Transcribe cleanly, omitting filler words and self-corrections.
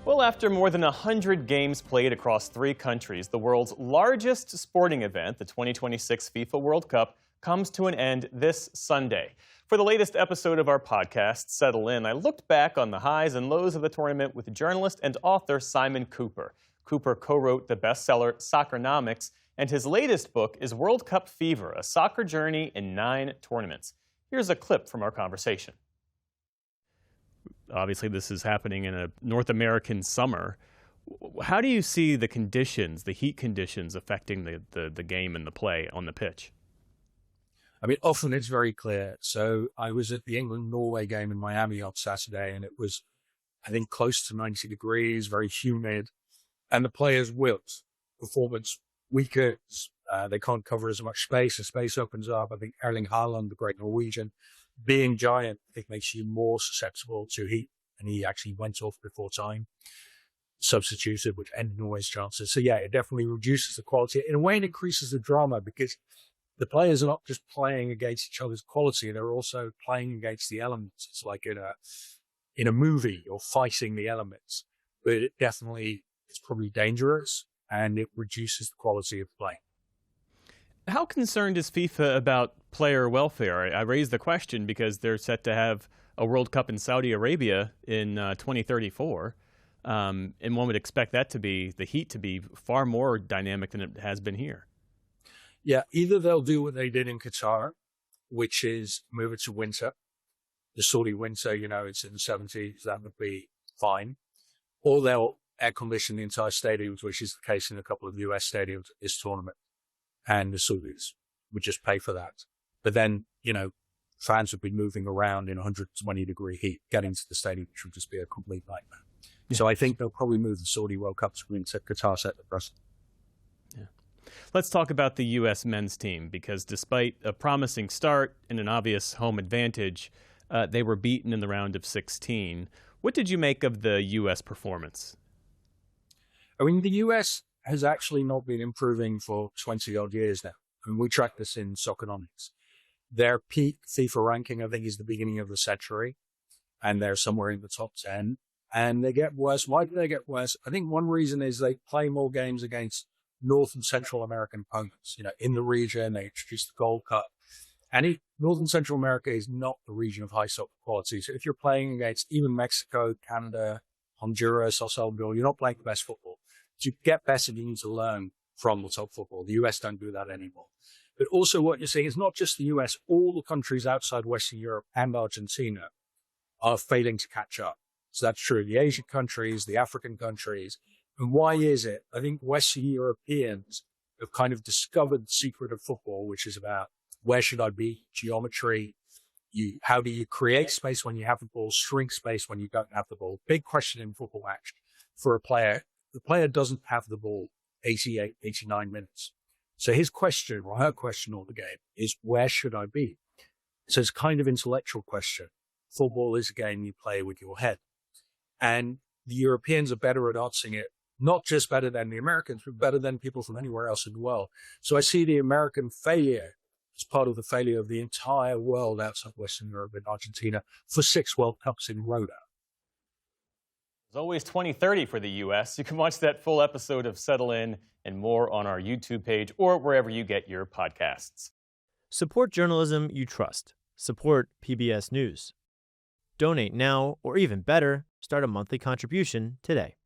Well, after more than 100 games played across 3 countries, the world's largest sporting event, the 2026 FIFA World Cup, comes to an end this Sunday. For the latest episode of our podcast, Settle In, I looked back on the highs and lows of the tournament with journalist and author Simon Kuper. Kuper co-wrote the bestseller Soccernomics, and his latest book is World Cup Fever, a soccer journey in 9 tournaments. Here's a clip from our conversation. Obviously, this is happening in a North American summer. How do you see the conditions, the heat conditions, affecting the game and the play on the pitch? I mean, often it's very clear. So I was at the England-Norway game in Miami on Saturday, and it was, I think, close to 90 degrees, very humid, and the players wilt. Performance weakens. They can't cover as much space. The space opens up. I think Erling Haaland, the great Norwegian, being giant, I think makes you more susceptible to heat. And he actually went off before time, substituted, which ended Norway's chances. So yeah, it definitely reduces the quality. In a way, it increases the drama because the players are not just playing against each other's quality, they're also playing against the elements. It's like in a movie, you're fighting the elements. But it definitely, it's probably dangerous, and it reduces the quality of play. How concerned is FIFA about player welfare? I raise the question because they're set to have a World Cup in Saudi Arabia in 2034. And one would expect that to be, the heat to be far more dynamic than it has been here. Yeah, either they'll do what they did in Qatar, which is move it to winter. The Saudi winter, it's in the 70s, that would be fine. Or they'll air condition the entire stadiums, which is the case in a couple of US stadiums at this tournament. And the Saudis would just pay for that. But then, fans would be moving around in 120-degree heat, getting to the stadium, which would just be a complete nightmare. Yeah. So I think they'll probably move the Saudi World Cup to winter. Qatar set the precedent. Yeah. Let's talk about the U.S. men's team, because despite a promising start and an obvious home advantage, they were beaten in the round of 16. What did you make of the U.S. performance? I mean, the U.S. has actually not been improving for 20-odd years now. I mean, we track this in Soccernomics. Their peak FIFA ranking, I think, is the beginning of the century, and they're somewhere in the top 10. And they get worse. Why do they get worse? I think one reason is they play more games against North and Central American opponents. In the region, they introduced the Gold Cup. And North and Central America is not the region of high soccer quality. So if you're playing against even Mexico, Canada, Honduras, El Salvador, you're not playing the best football. To get better, you need to learn from the top football. The US don't do that anymore. But also what you're seeing is not just the US, all the countries outside Western Europe and Argentina are failing to catch up. So that's true. The Asian countries, the African countries. And why is it? I think Western Europeans have kind of discovered the secret of football, which is about where should I be, geometry, how do you create space when you have the ball, shrink space when you don't have the ball. Big question in football action for a player. The player doesn't have the ball 88, 89 minutes. So his question, or her question all the game, is where should I be? So it's kind of intellectual question. Football is a game you play with your head. And the Europeans are better at answering it, not just better than the Americans, but better than people from anywhere else in the world. So I see the American failure as part of the failure of the entire world outside Western Europe and Argentina for 6 World Cups in a row now. It's always 2030 for the U.S. You can watch that full episode of Settle In and more on our YouTube page or wherever you get your podcasts. Support journalism you trust. Support PBS News. Donate now, or even better, start a monthly contribution today.